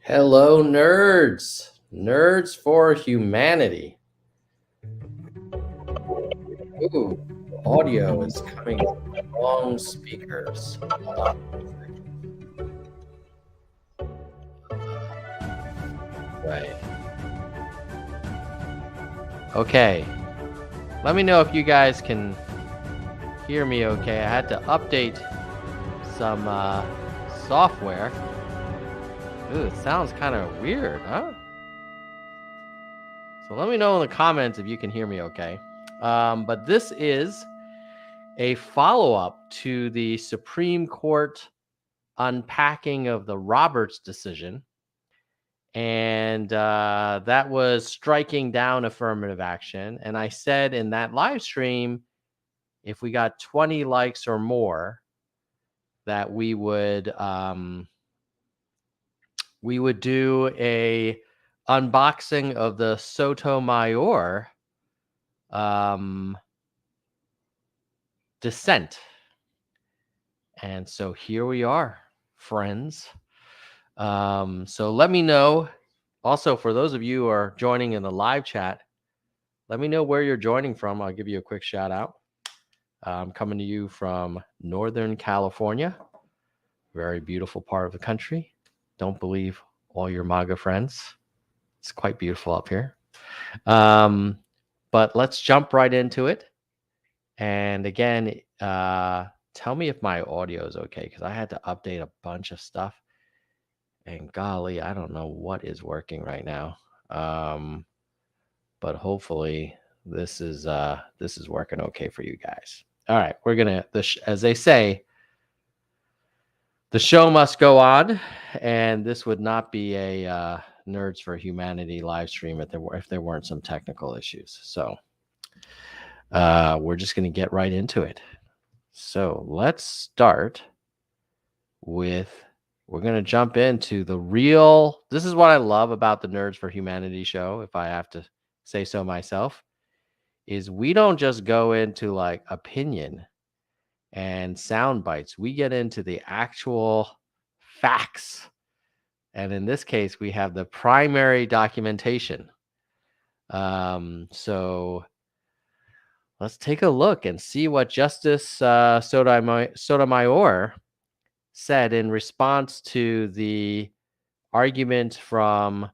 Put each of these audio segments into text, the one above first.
Hello, nerds. Nerds for humanity. Ooh, audio is coming from the wrong speakers. Hold on. Right. Okay. Let me know if you guys can hear me okay. I had to update some software. Ooh, it sounds kind of weird, huh? So let me know in the comments if you can hear me okay. But this is a follow-up to the Supreme Court unpacking of the Roberts decision. And that was striking down affirmative action. And I said in that live stream, if we got 20 likes or more, that we would do a unboxing of the Sotomayor dissent. And so here we are, friends. So let me know. Also, for those of you who are joining in the live chat, let me know where you're joining from. I'll give you a quick shout out. I'm coming to you from Northern California, very beautiful part of the country. Don't believe all your MAGA friends. It's quite beautiful up here. But let's jump right into it. And again, tell me if my audio is okay, because I had to update a bunch of stuff. And golly, I don't know what is working right now. But hopefully this is working okay for you guys. All right, we're gonna, as they say, the show must go on, and this would not be a Nerds for Humanity live stream if there weren't some technical issues. So we're just gonna get right into it. So let's start with, we're gonna jump into the real. This is what I love about the Nerds for Humanity show, if I have to say so myself, is we don't just go into like opinion and sound bites. We get into the actual facts. And in this case, we have the primary documentation. So let's take a look and see what Justice Sotomayor said in response to the argument from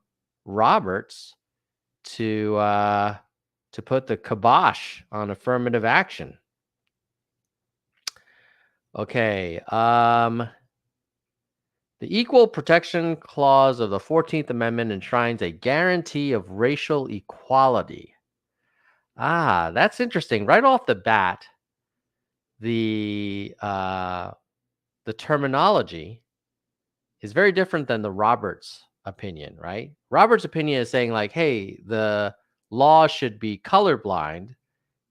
Roberts to put the kibosh on affirmative action. Okay. The Equal Protection Clause of the 14th Amendment enshrines a guarantee of racial equality. That's interesting. Right off the bat, the terminology is very different than the Roberts opinion, right? Roberts' opinion is saying like, hey, the law should be colorblind.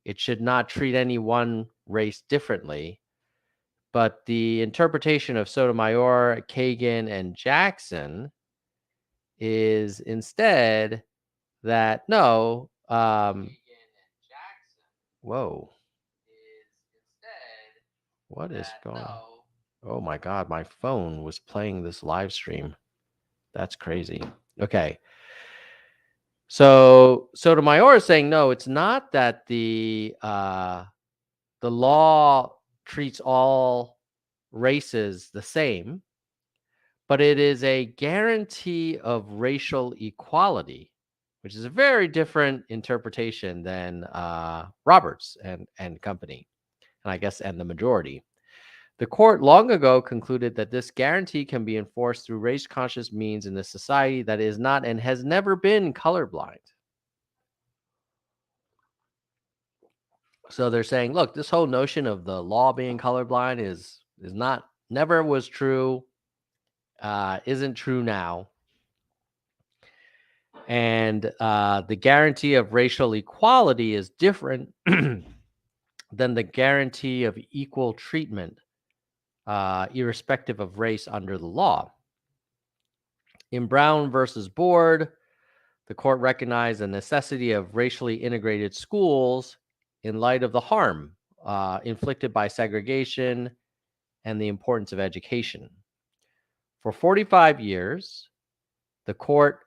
It should not treat any one race differently. But the interpretation of Sotomayor, Kagan, and Jackson is instead that no, whoa, what is going on? Oh my God, my phone was playing this live stream. That's crazy. Okay. So Sotomayor is saying, no, it's not that the law treats all races the same, but it is a guarantee of racial equality, which is a very different interpretation than Roberts and company, and I guess, and the majority. The court long ago concluded that this guarantee can be enforced through race-conscious means in a society that is not and has never been colorblind. So they're saying, look, this whole notion of the law being colorblind is not, never was true, isn't true now. And the guarantee of racial equality is different than the guarantee of equal treatment, irrespective of race under the law. In Brown versus Board, the court recognized the necessity of racially integrated schools in light of the harm inflicted by segregation and the importance of education. For 45 years, The court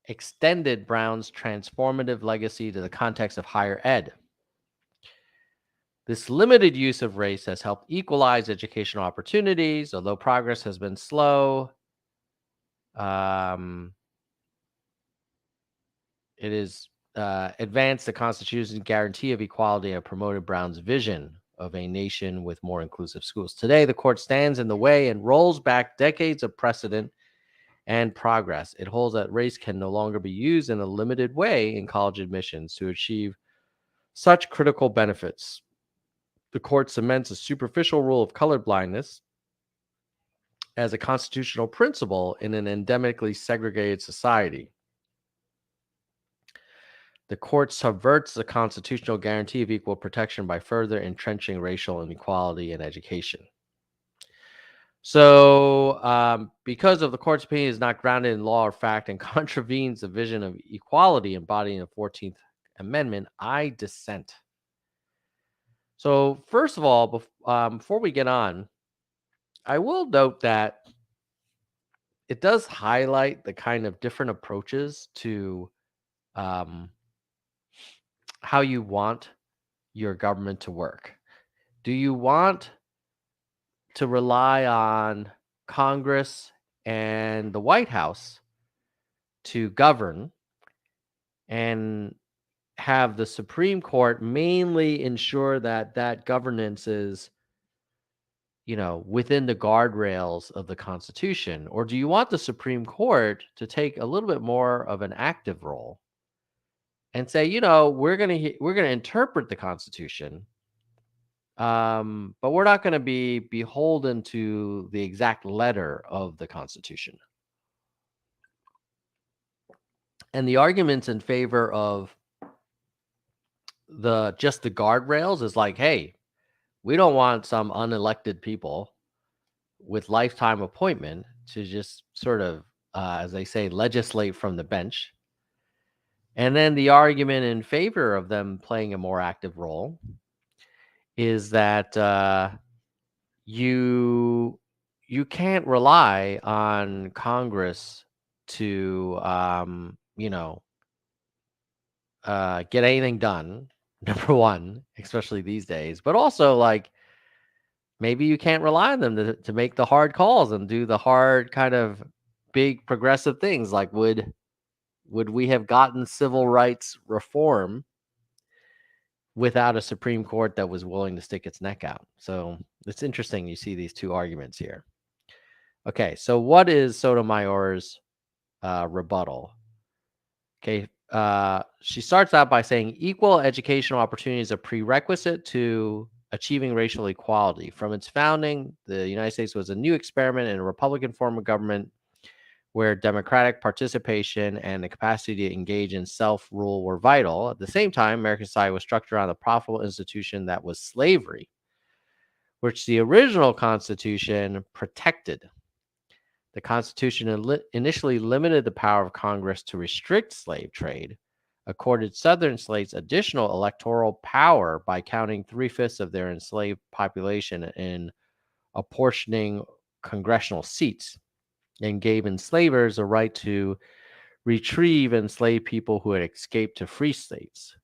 extended Brown's transformative legacy to the context of higher ed. This limited use of race has helped equalize educational opportunities, although progress has been slow. It is advanced the Constitution's guarantee of equality and promoted Brown's vision of a nation with more inclusive schools. Today, the court stands in the way and rolls back decades of precedent and progress. It holds that race can no longer be used in a limited way in college admissions to achieve such critical benefits. The court cements a superficial rule of colorblindness as a constitutional principle in an endemically segregated society. The court subverts the constitutional guarantee of equal protection by further entrenching racial inequality in education. So, because of the court's opinion is not grounded in law or fact and contravenes the vision of equality embodied in the 14th Amendment, I dissent. So, first of all, before we get on, I will note that it does highlight the kind of different approaches to how you want your government to work. Do you want to rely on Congress and the White House to govern and have the Supreme Court mainly ensure that that governance is, within the guardrails of the Constitution? Or do you want the Supreme Court to take a little bit more of an active role and say, we're going to interpret the Constitution, but we're not going to be beholden to the exact letter of the Constitution? And the arguments in favor of just the guardrails is like, hey, we don't want some unelected people with lifetime appointment to just sort of, as they say, legislate from the bench. And then the argument in favor of them playing a more active role is that you can't rely on Congress to get anything done, number one, especially these days, but also like maybe you can't rely on them to make the hard calls and do the hard kind of big progressive things. Like would we have gotten civil rights reform without a Supreme Court that was willing to stick its neck out? So it's interesting. You see these two arguments here. Okay, so what is Sotomayor's rebuttal? Okay, she starts out by saying equal educational opportunity is a prerequisite to achieving racial equality. From its founding, the United States was a new experiment in a Republican form of government where democratic participation and the capacity to engage in self-rule were vital. At the same time, American society was structured around the profitable institution that was slavery, which the original Constitution protected. The Constitution initially limited the power of Congress to restrict slave trade, accorded Southern slaves additional electoral power by counting 3/5 of their enslaved population in apportioning congressional seats, and gave enslavers a right to retrieve enslaved people who had escaped to free states.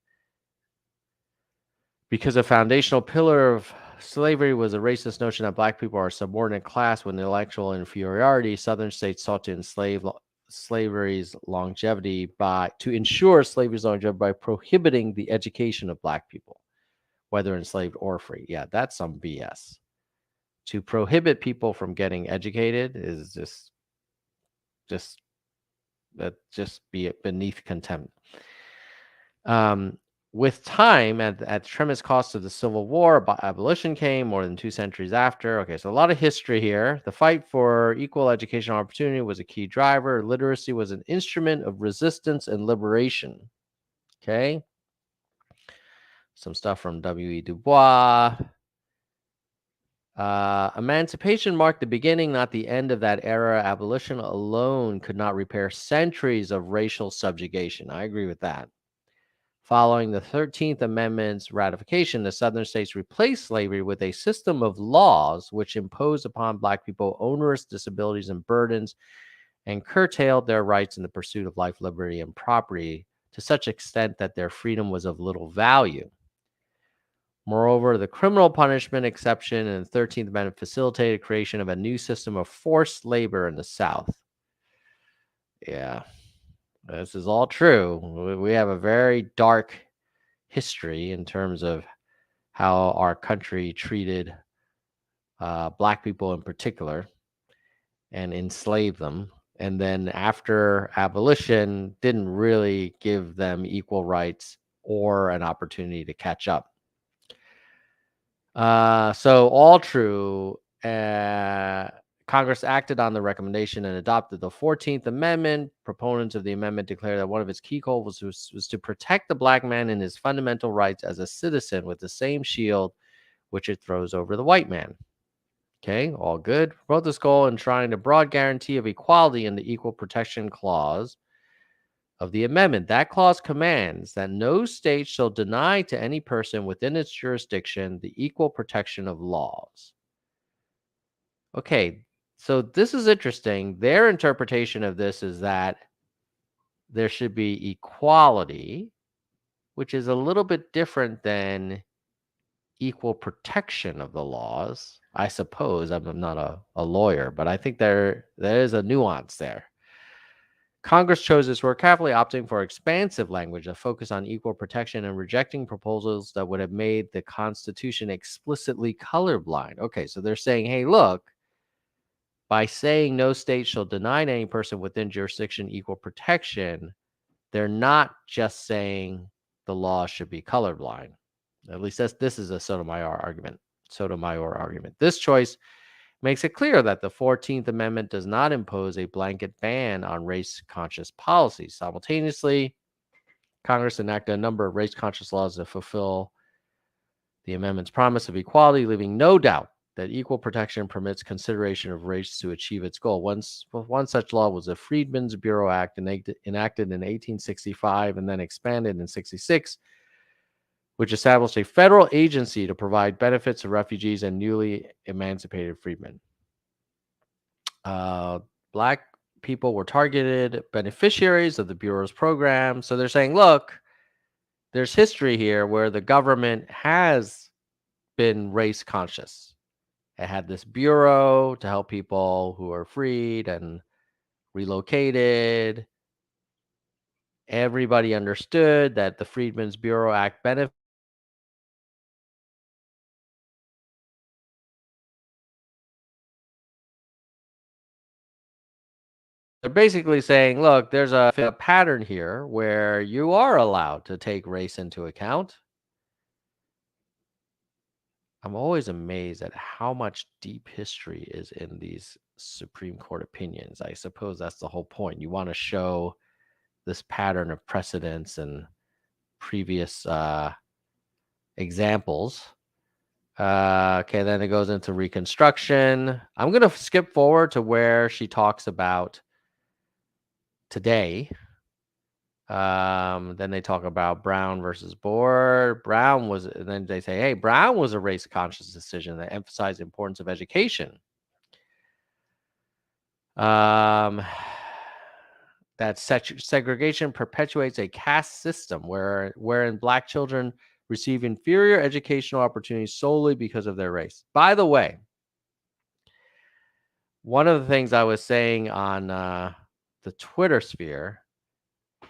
Because a foundational pillar of slavery was a racist notion that black people are a subordinate class with intellectual inferiority, Southern states sought to ensure slavery's longevity by prohibiting the education of black people, whether enslaved or free. Yeah, that's some BS. To prohibit people from getting educated is just be beneath contempt. With time, at the tremendous cost of the Civil War, abolition came more than 2 centuries after. Okay, so a lot of history here. The fight for equal educational opportunity was a key driver. Literacy was an instrument of resistance and liberation. Okay. Some stuff from W.E. Du Bois. Emancipation marked the beginning, not the end of that era. Abolition alone could not repair centuries of racial subjugation. I agree with that. Following the 13th Amendment's ratification, the Southern states replaced slavery with a system of laws which imposed upon black people onerous disabilities and burdens and curtailed their rights in the pursuit of life, liberty, and property to such extent that their freedom was of little value. Moreover, the criminal punishment exception in the 13th Amendment facilitated creation of a new system of forced labor in the South. Yeah, this is all true. We have a very dark history in terms of how our country treated Black people in particular and enslaved them. And then after abolition, didn't really give them equal rights or an opportunity to catch up. So all true. Congress acted on the recommendation and adopted the 14th Amendment. Proponents of the amendment declared that one of its key goals was to protect the Black man in his fundamental rights as a citizen with the same shield which it throws over the white man. Okay, all good. Wrote this goal enshrining a broad guarantee of equality in the Equal Protection Clause of the amendment. That clause commands that no state shall deny to any person within its jurisdiction the equal protection of laws. Okay, so this is interesting. Their interpretation of this is that there should be equality, which is a little bit different than equal protection of the laws. I suppose I'm not a lawyer, but I think there is a nuance there. Congress chose this word carefully, opting for expansive language that focused on equal protection and rejecting proposals that would have made the Constitution explicitly colorblind. Okay, so they're saying, hey, look, by saying no state shall deny to any person within jurisdiction equal protection, they're not just saying the law should be colorblind. At least this is a Sotomayor argument. This choice makes it clear that the 14th Amendment does not impose a blanket ban on race-conscious policies. Simultaneously, Congress enacted a number of race-conscious laws that fulfill the amendment's promise of equality, leaving no doubt that equal protection permits consideration of race to achieve its goal. One such law was the Freedmen's Bureau Act, enacted in 1865 and then expanded in 66, which established a federal agency to provide benefits to refugees and newly emancipated freedmen. Black people were targeted beneficiaries of the Bureau's program. So they're saying, look, there's history here where the government has been race conscious. It had this bureau to help people who are freed and relocated. Everybody understood that the Freedmen's Bureau Act benefits. They're basically saying, look, there's a pattern here where you are allowed to take race into account. I'm always amazed at how much deep history is in these Supreme Court opinions. I suppose that's the whole point. You want to show this pattern of precedents and previous examples. Okay, then it goes into Reconstruction. I'm going to skip forward to where she talks about today. Then they talk about Brown versus Board. And then they say, hey, Brown was a race conscious decision that emphasized the importance of education. That segregation perpetuates a caste system wherein Black children receive inferior educational opportunities solely because of their race. By the way, one of the things I was saying on the Twitter sphere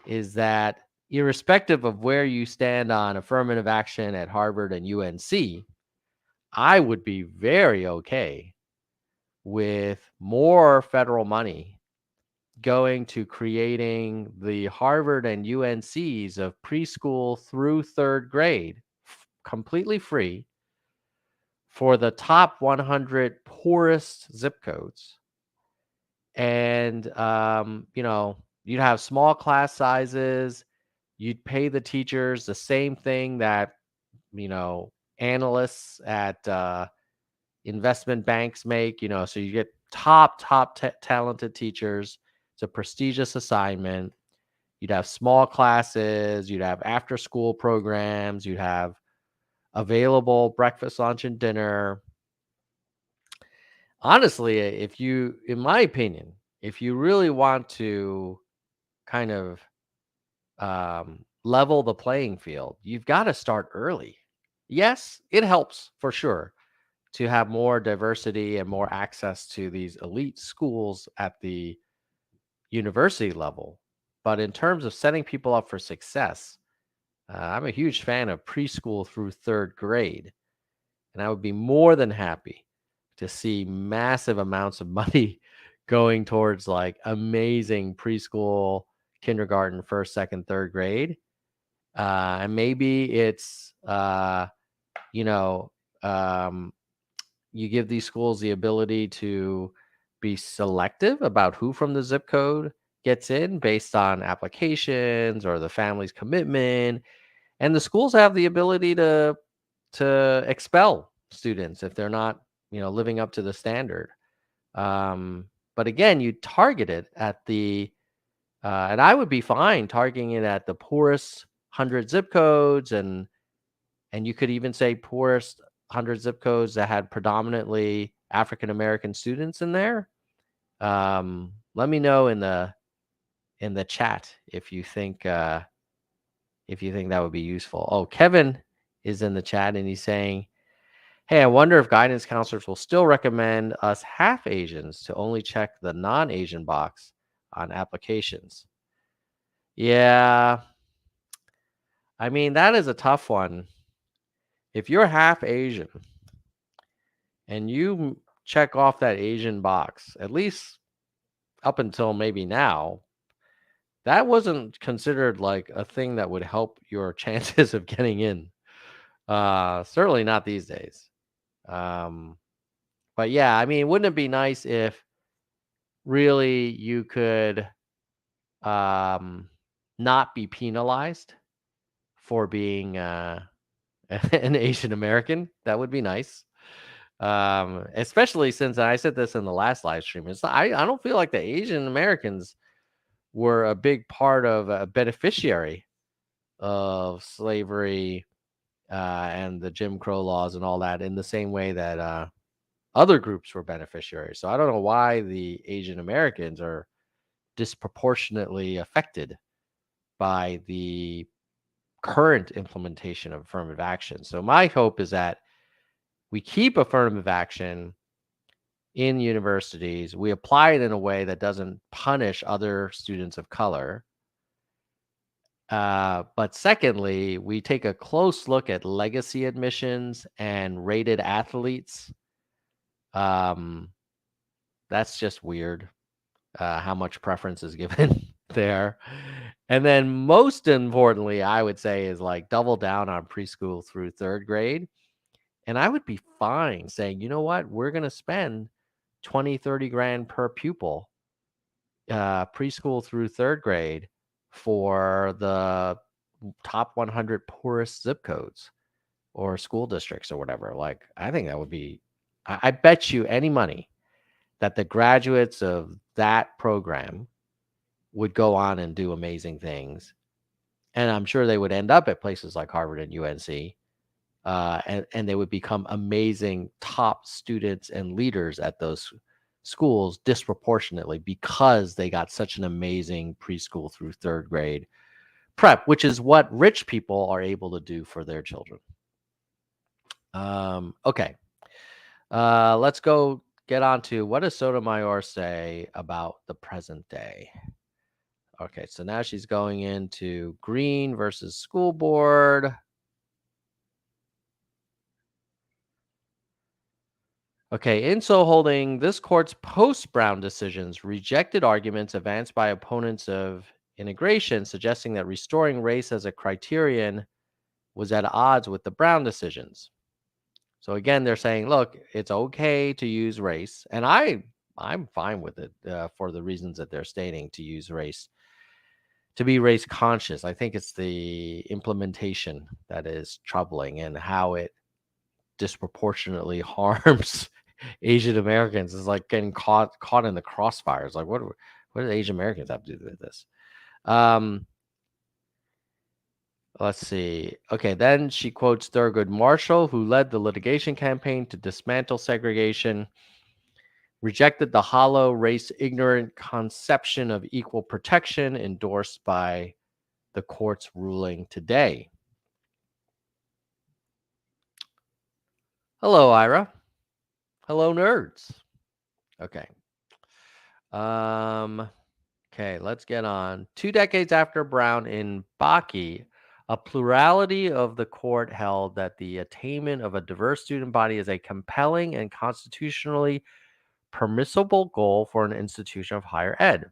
is that irrespective of where you stand on affirmative action at Harvard and UNC, I would be very okay with more federal money going to creating the Harvard and UNCs of preschool through third grade, completely free for the top 100 poorest zip codes. And, you'd have small class sizes. You'd pay the teachers the same thing that, analysts at investment banks make, so you get top talented teachers. It's a prestigious assignment. You'd have small classes. You'd have after school programs. You'd have available breakfast, lunch, and dinner. Honestly, in my opinion, if you really want to kind of level the playing field, you've got to start early. Yes, it helps for sure to have more diversity and more access to these elite schools at the university level. But in terms of setting people up for success, I'm a huge fan of preschool through third grade. And I would be more than happy to see massive amounts of money going towards like amazing preschool, kindergarten, first, second, third grade. And maybe it's, you know, um, you give these schools the ability to be selective about who from the zip code gets in based on applications or the family's commitment. And the schools have the ability to expel students if they're not, living up to the standard. But again, you target it at and I would be fine targeting it at the poorest 100 zip codes, and you could even say poorest 100 zip codes that had predominantly African American students in there. Let me know in the chat if you think that would be useful. Oh, Kevin is in the chat and he's saying, "Hey, I wonder if guidance counselors will still recommend us half Asians to only check the non-Asian box on applications." Yeah, I mean, that is a tough one. If you're half Asian and you check off that Asian box, at least up until maybe now, that wasn't considered like a thing that would help your chances of getting in. Certainly not these days. Um, but yeah, I mean, wouldn't it be nice if really you could um, not be penalized for being an Asian American? That would be nice. Especially since I said this in the last live stream. I don't feel like the Asian Americans were a big part of a beneficiary of slavery and the Jim Crow laws and all that in the same way that other groups were beneficiaries. So I don't know why the Asian Americans are disproportionately affected by the current implementation of affirmative action. So my hope is that we keep affirmative action in universities. We apply it in a way that doesn't punish other students of color. But secondly, we take a close look at legacy admissions and rated athletes. Um, that's just weird. How much preference is given there. And then most importantly, I would say is like double down on preschool through third grade. And I would be fine saying, you know what, we're going to spend 20, 30 grand per pupil, preschool through third grade for the top 100 poorest zip codes or school districts or whatever. Like, I think that would be, I bet you any money that the graduates of that program would go on and do amazing things. And I'm sure they would end up at places like Harvard and UNC, and they would become amazing top students and leaders at those schools disproportionately because they got such an amazing preschool through third grade prep, which is what rich people are able to do for their children. Okay. Let's go get on to what does Sotomayor say about the present day? Okay, so now she's going into Green versus school board. Okay, in so holding, this court's post-Brown decisions rejected arguments advanced by opponents of integration, suggesting that restoring race as a criterion was at odds with the Brown decisions. So again, they're saying, look, it's okay to use race, and I'm fine with it for the reasons that they're stating to use race, to be race conscious. I think it's the implementation that is troubling and how it disproportionately harms Asian Americans. Is like getting caught in the crossfires. Like what do Asian Americans have to do with this? Let's see. Okay, then she quotes Thurgood Marshall, who led the litigation campaign to dismantle segregation. rejected the hollow, race-ignorant conception of equal protection endorsed by the court's ruling today. Hello, Ira. Hello, nerds. Okay. Okay, let's get on. 2 decades after Brown in Bakke, a plurality of the court held that the attainment of a diverse student body is a compelling and constitutionally permissible goal for an institution of higher ed.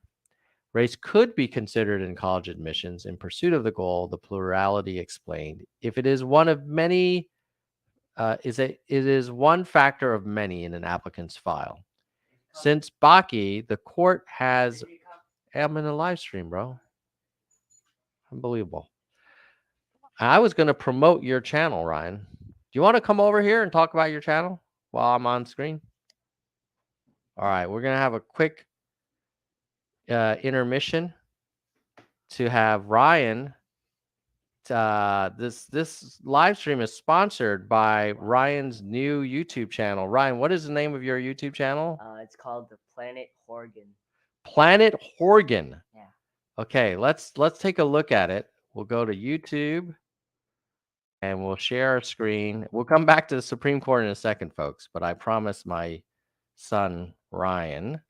Race could be considered in college admissions in pursuit of the goal, the plurality explained, if it is one of many, it is one factor of many in an applicant's file. Since Bakke, the court has. I'm in a live stream, bro. Unbelievable. I was going to promote your channel, Ryan. Do you want to come over here and talk about your channel while I'm on screen? All right, we're going to have a quick intermission to have Ryan. This live stream is sponsored by Ryan's new YouTube channel. Ryan, what is the name of your YouTube channel? It's called the Planet Horgan. Planet Horgan. Yeah. Okay, let's take a look at it. We'll go to YouTube and we'll share our screen. We'll come back to the Supreme Court in a second, folks, but I promised my son Ryan.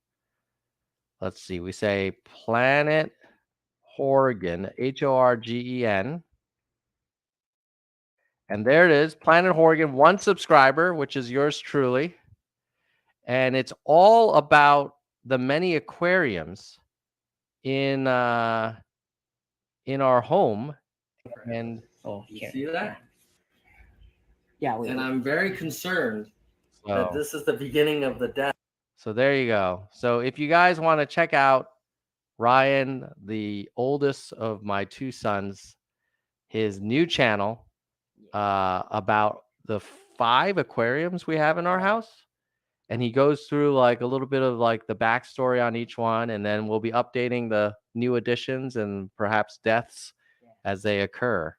Let's see. We say Planet Horgan, Horgen. And there it is, Planet Horgan, 1 subscriber, which is yours truly. And it's all about the many aquariums in our home. And you see that? Yeah. And I'm very concerned that this is the beginning of the death. So there you go. So if you guys want to check out Ryan, the oldest of my 2 sons, his new channel about the 5 aquariums we have in our house. And he goes through like a little bit of like the backstory on each one. And then we'll be updating the new additions and perhaps deaths as they occur.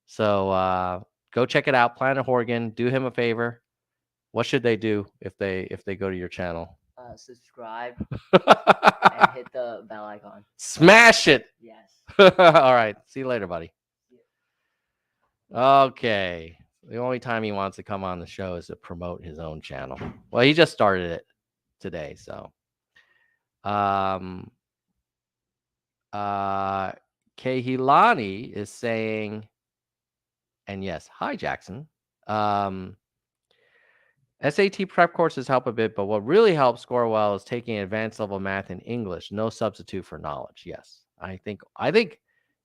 So go check it out. Planet Horgan. Do him a favor. What should they do if they go to your channel? Subscribe and hit the bell icon. Smash it. Yes. All right. See you later, buddy. Okay. The only time he wants to come on the show is to promote his own channel. Well, he just started it today, so. Kehilani is saying, and yes, hi, Jackson. SAT prep courses help a bit, but what really helps score well is taking advanced level math and English. No substitute for knowledge. Yes, I think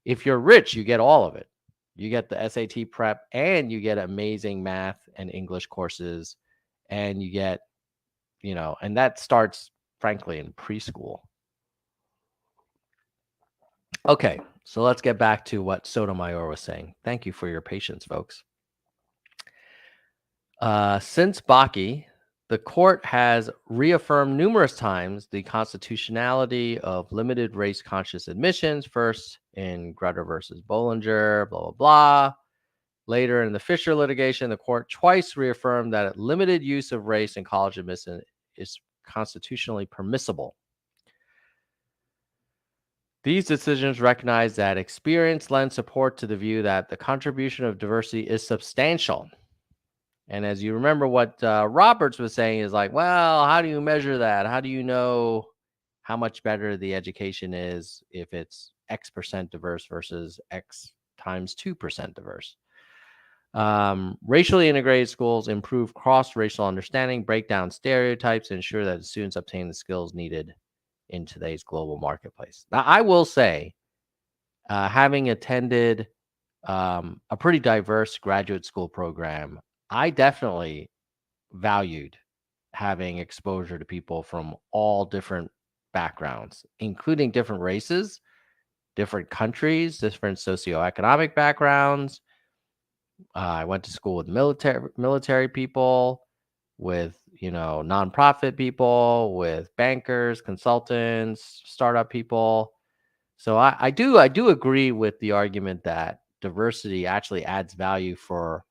if you're rich, you get all of it. You get the SAT prep and you get amazing math and English courses, and you get, and that starts, frankly, in preschool. Okay, so let's get back to what Sotomayor was saying. Thank you for your patience, folks. Since Bakke, the court has reaffirmed numerous times the constitutionality of limited race-conscious admissions, first in Grutter versus Bollinger, blah, blah, blah. Later in the Fisher litigation, the court twice reaffirmed that limited use of race in college admission is constitutionally permissible. These decisions recognize that experience lends support to the view that the contribution of diversity is substantial. And as you remember, what Roberts was saying is like, well, how do you measure that? How do you know how much better the education is if it's X% diverse versus X times 2% diverse? Racially integrated schools improve cross-racial understanding, break down stereotypes, and ensure that students obtain the skills needed in today's global marketplace. Now, I will say, having attended a pretty diverse graduate school program, I definitely valued having exposure to people from all different backgrounds, including different races, different countries, different socioeconomic backgrounds. I went to school with military people, with nonprofit people, with bankers, consultants, startup people. So I do agree with the argument that diversity actually adds value for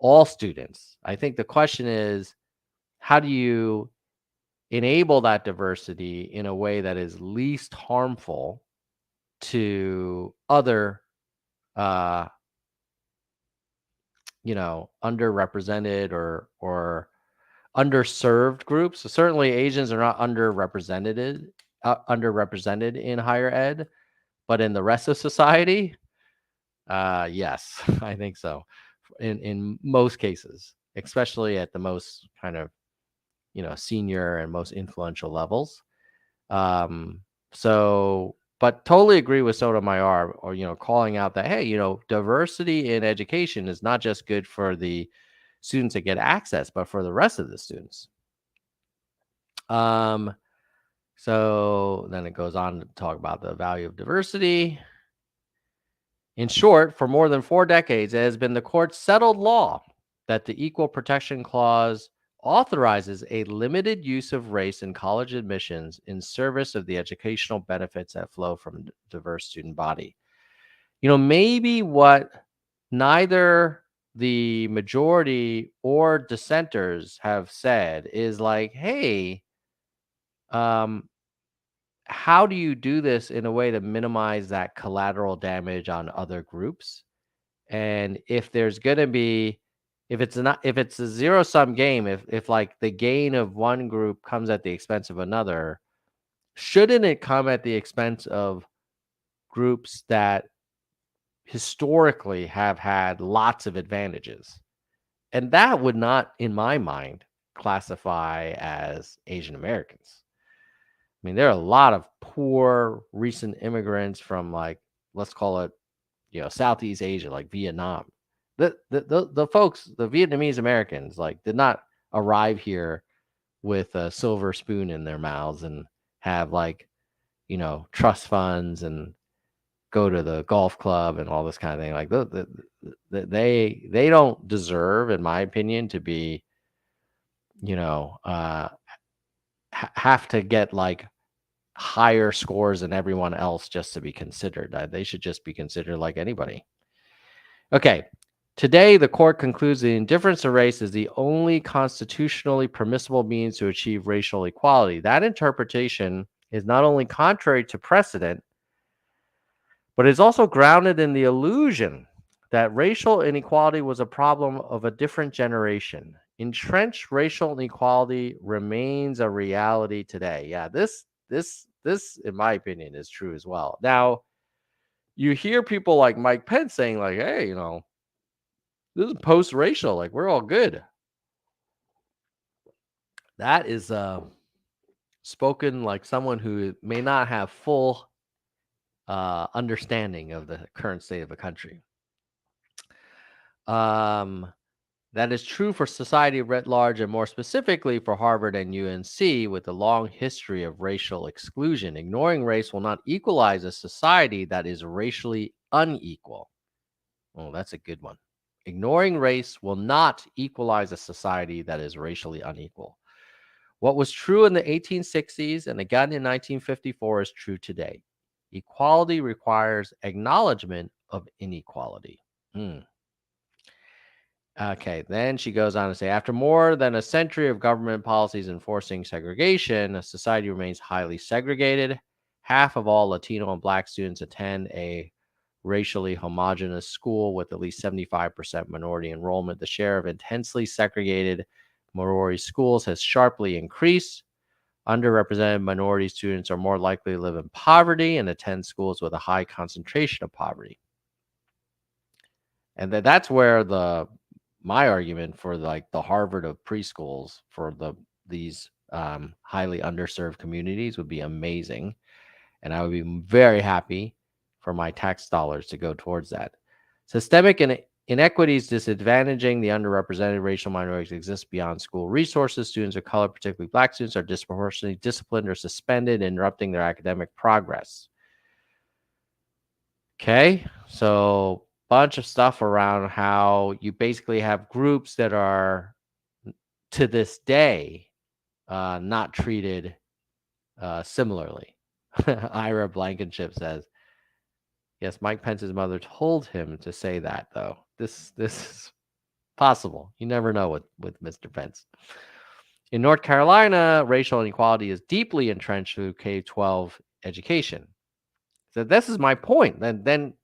all students. I think the question is, how do you enable that diversity in a way that is least harmful to other, uh, underrepresented or underserved groups. So certainly Asians are not underrepresented in higher ed, but in the rest of society, yes, I think so. In most cases, especially at the most kind of senior and most influential levels. Um, but totally agree with Sotomayor, or calling out that, hey, diversity in education is not just good for the students that get access, but for the rest of the students. So then it goes on to talk about the value of diversity. In short, for more than 4 decades, it has been the court's settled law that the Equal Protection Clause authorizes a limited use of race in college admissions in service of the educational benefits that flow from a diverse student body. Maybe what neither the majority or dissenters have said is like, hey, how do you do this in a way to minimize that collateral damage on other groups? And if there's going to be, if it's a zero sum game, if like the gain of one group comes at the expense of another, shouldn't it come at the expense of groups that historically have had lots of advantages? And that would not, in my mind, classify as Asian Americans. I mean, there are a lot of poor recent immigrants from, like, let's call it, Southeast Asia, like Vietnam. The folks, the Vietnamese Americans, like, did not arrive here with a silver spoon in their mouths and have, like, trust funds and go to the golf club and all this kind of thing. Like, they don't deserve, in my opinion, to be, have to get like higher scores than everyone else just to be considered. They should just be considered like anybody. Okay. Today, the court concludes the indifference to race is the only constitutionally permissible means to achieve racial equality. That interpretation is not only contrary to precedent, but is also grounded in the illusion that racial inequality was a problem of a different generation. Entrenched racial inequality remains a reality today. Yeah, this, in my opinion, is true as well. Now, you hear people like Mike Pence saying, like, hey, this is post-racial, like, we're all good. That is spoken like someone who may not have full understanding of the current state of the country. That is true for society writ large, and more specifically for Harvard and UNC, with a long history of racial exclusion. Ignoring race will not equalize a society that is racially unequal. Oh, that's a good one. Ignoring race will not equalize a society that is racially unequal. What was true in the 1860s and again in 1954 is true today. Equality requires acknowledgement of inequality. Okay, then she goes on to say, after more than a century of government policies enforcing segregation, a society remains highly segregated. Half of all Latino and Black students attend a racially homogenous school with at least 75% minority enrollment. The share of intensely segregated minority schools has sharply increased. Underrepresented minority students are more likely to live in poverty and attend schools with a high concentration of poverty. And that's where my argument for like the Harvard of preschools for these highly underserved communities would be amazing. And I would be very happy for my tax dollars to go towards that. Systemic inequities disadvantaging the underrepresented racial minorities exist beyond school resources. Students of color, particularly Black students, are disproportionately disciplined or suspended, interrupting their academic progress. Okay, so bunch of stuff around how you basically have groups that are to this day not treated similarly. Ira Blankenship says, yes, Mike Pence's mother told him to say that, though. This is possible. You never know with Mr. Pence. In North Carolina, racial inequality is deeply entrenched through K-12 education. So this is my point. Then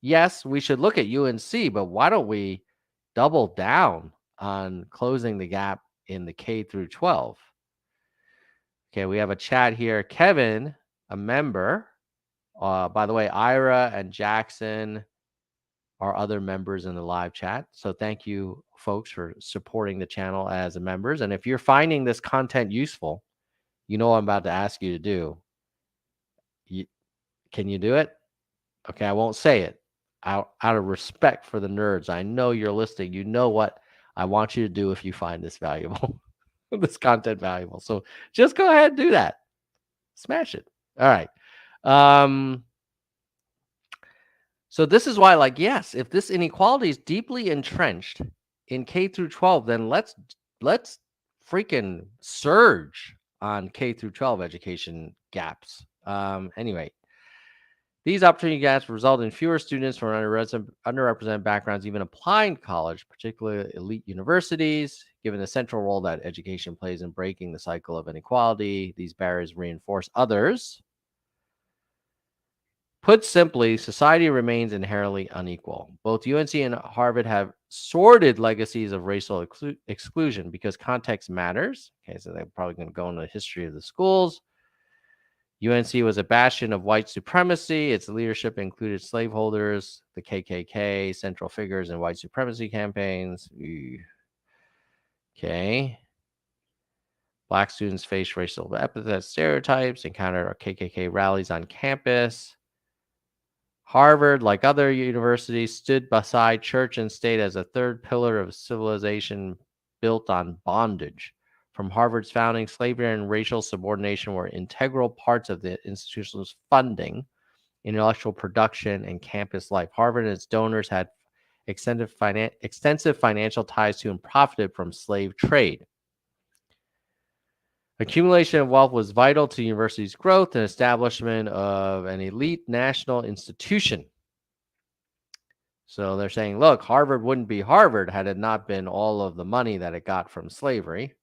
yes, we should look at UNC, but why don't we double down on closing the gap in the K through 12? Okay, we have a chat here. Kevin, a member. By the way, Ira and Jackson are other members in the live chat. So thank you, folks, for supporting the channel as members. And if you're finding this content useful, you know what I'm about to ask you to do. Can you do it? Okay, I won't say it. Out of respect for the nerds. I know you're listening. You know what I want you to do if you find this valuable, this content valuable. So just go ahead and do that. Smash it. All right. So this is why, like, yes, if this inequality is deeply entrenched in K through 12, then let's freaking surge on K through 12 education gaps. Anyway, these opportunity gaps result in fewer students from underrepresented backgrounds even applying to college, particularly elite universities. Given the central role that education plays in breaking the cycle of inequality, these barriers reinforce others. Put simply, society remains inherently unequal. Both UNC and Harvard have sordid legacies of racial exclusion because context matters. Okay, so they're probably going to go into the history of the schools. UNC was a bastion of white supremacy. Its leadership included slaveholders, the KKK, central figures in white supremacy campaigns. Okay. Black students faced racial epithets, stereotypes, encountered KKK rallies on campus. Harvard, like other universities, stood beside church and state as a third pillar of civilization built on bondage. From Harvard's founding, slavery and racial subordination were integral parts of the institution's funding, intellectual production, and campus life. Harvard and its donors had extensive financial ties to and profited from slave trade. Accumulation of wealth was vital to the university's growth and establishment of an elite national institution. So they're saying, look, Harvard wouldn't be Harvard had it not been all of the money that it got from slavery.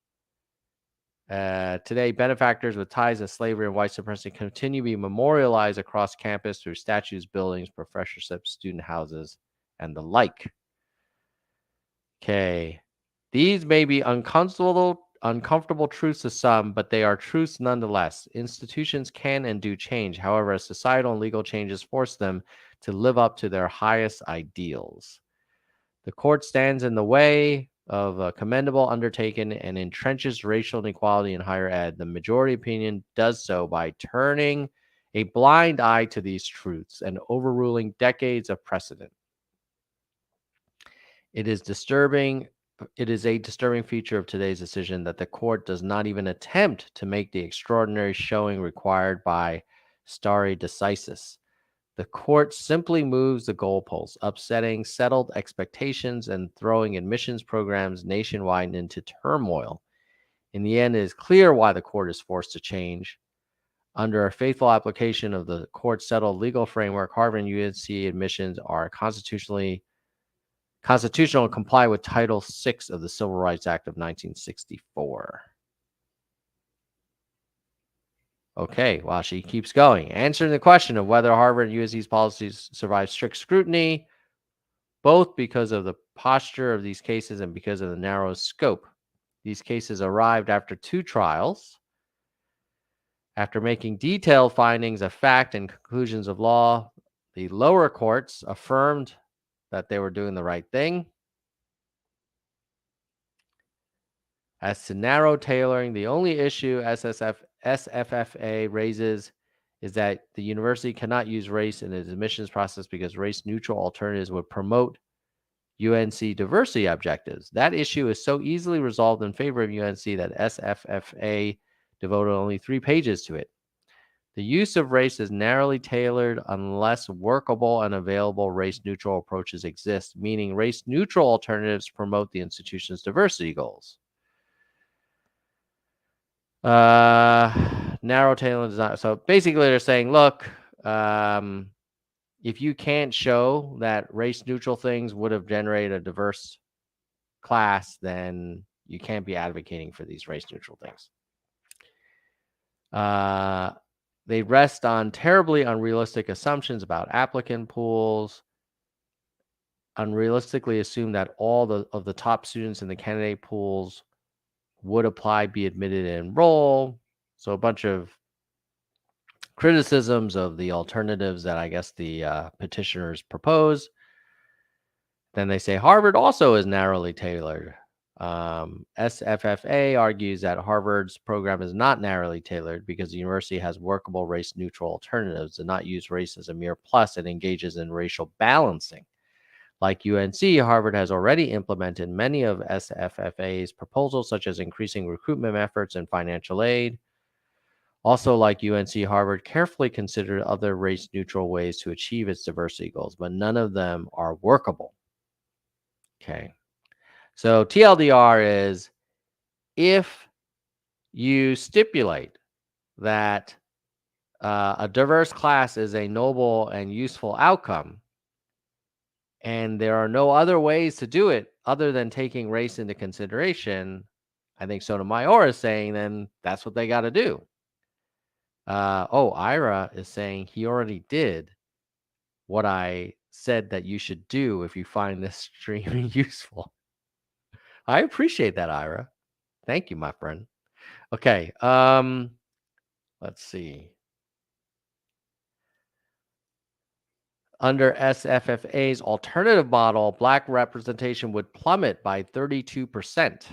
Today, benefactors with ties to slavery and white supremacy continue to be memorialized across campus through statues, buildings, professorships, student houses, and the like. Okay. These may be uncomfortable truths to some, but they are truths nonetheless. Institutions can and do change. However, societal and legal changes force them to live up to their highest ideals. The court stands in the way of a commendable undertaking and entrenches racial inequality in higher ed. The majority opinion does so by turning a blind eye to these truths and overruling decades of precedent. It is a disturbing feature of today's decision that the court does not even attempt to make the extraordinary showing required by stare decisis. The court simply moves the goalposts, upsetting settled expectations and throwing admissions programs nationwide into turmoil. In the end, it is clear why the court is forced to change. Under a faithful application of the court's settled legal framework, Harvard and UNC admissions are constitutional and comply with Title VI of the Civil Rights Act of 1964. Okay, well, she keeps going. Answering the question of whether Harvard and UNC's policies survive strict scrutiny, both because of the posture of these cases and because of the narrow scope. These cases arrived after 2 trials. After making detailed findings of fact and conclusions of law, the lower courts affirmed that they were doing the right thing. As to narrow tailoring, the only issue SFFA raises is that the university cannot use race in its admissions process because race-neutral alternatives would promote UNC diversity objectives. That issue is so easily resolved in favor of UNC that SFFA devoted only 3 pages to it. The use of race is narrowly tailored unless workable and available race-neutral approaches exist, meaning race-neutral alternatives promote the institution's diversity goals. Narrow tailoring design. So basically they're saying, look, if you can't show that race neutral things would have generated a diverse class, then You can't be advocating for these race neutral things. They rest on terribly unrealistic assumptions about applicant pools, unrealistically assume that all of the top students in the candidate pools would apply, be admitted, and enroll. So a bunch of criticisms of the alternatives that I guess the petitioners propose. Then they say Harvard also is narrowly tailored. SFFA argues that Harvard's program is not narrowly tailored because the university has workable race-neutral alternatives and not use race as a mere plus and engages in racial balancing. Like UNC, Harvard has already implemented many of SFFA's proposals, such as increasing recruitment efforts and financial aid. Also, like UNC, Harvard carefully considered other race-neutral ways to achieve its diversity goals, but none of them are workable. Okay. So TLDR is, if you stipulate that a diverse class is a noble and useful outcome, and there are no other ways to do it other than taking race into consideration, I think Sotomayor is saying then that's what they got to do. Ira is saying he already did what I said that you should do if you find this streaming useful. I appreciate that, Ira. Thank you, my friend. Okay. Let's see. Under SFFA's alternative model, Black representation would plummet by 32%.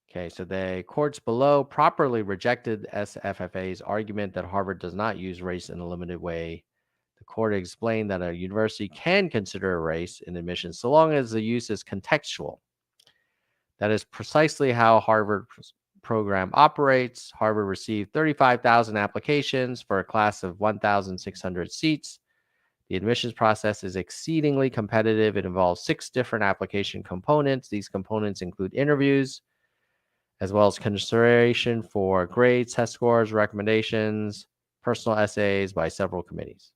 Okay, so the courts below properly rejected SFFA's argument that Harvard does not use race in a limited way. The court explained that a university can consider a race in admissions so long as the use is contextual. That is precisely how Harvard's program operates. Harvard received 35,000 applications for a class of 1,600 seats. The admissions process is exceedingly competitive. It involves 6 different application components. These components include interviews, as well as consideration for grades, test scores, recommendations, personal essays by several committees.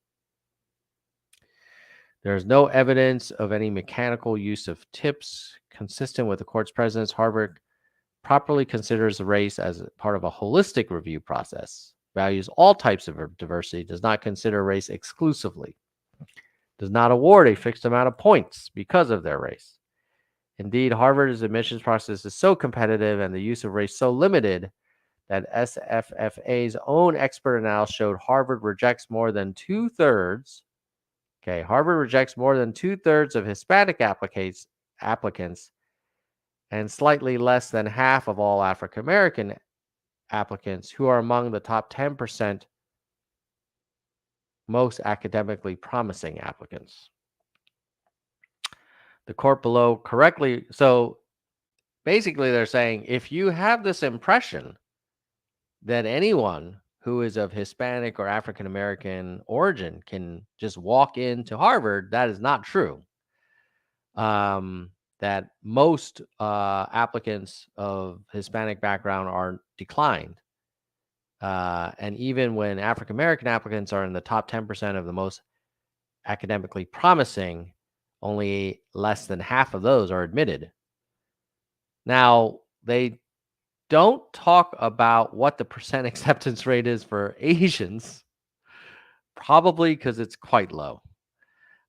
There is no evidence of any mechanical use of tips. Consistent with the court's precedents, Harvard properly considers the race as part of a holistic review process, values all types of diversity, does not consider race exclusively, does not award a fixed amount of points because of their race. Indeed, Harvard's admissions process is so competitive and the use of race so limited that SFFA's own expert analysis showed Harvard rejects more than 2/3. Okay, Harvard rejects more than 2/3 of Hispanic applicants and slightly less than half of all African American applicants, who are among the top 10% most academically promising applicants. The court below correctly, so basically they're saying if you have this impression that anyone who is of Hispanic or African American origin can just walk into Harvard, that is not true. That most applicants of Hispanic background are declined. And even when African American applicants are in the top 10% of the most academically promising, only less than half of those are admitted. Now, they don't talk about what the percent acceptance rate is for Asians, probably because it's quite low.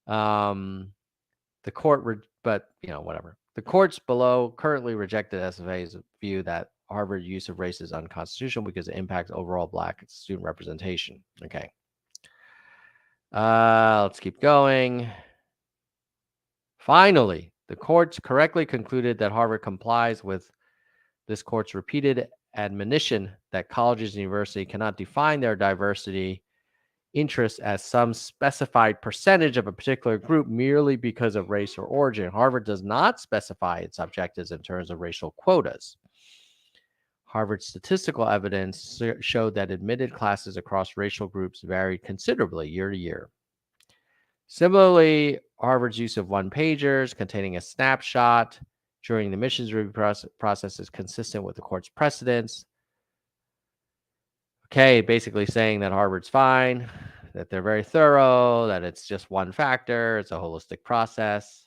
The court, but whatever. The courts below currently rejected SFA's view that Harvard use of race is unconstitutional because it impacts overall Black student representation. Okay. Let's keep going. Finally, the courts correctly concluded that Harvard complies with this court's repeated admonition that colleges and universities cannot define their diversity interests as some specified percentage of a particular group merely because of race or origin. Harvard does not specify its objectives in terms of racial quotas. Harvard's statistical evidence showed that admitted classes across racial groups varied considerably year to year. Similarly, Harvard's use of one-pagers containing a snapshot during the admissions review process is consistent with the court's precedents. Okay, basically saying that Harvard's fine, that they're very thorough, that it's just one factor, it's a holistic process.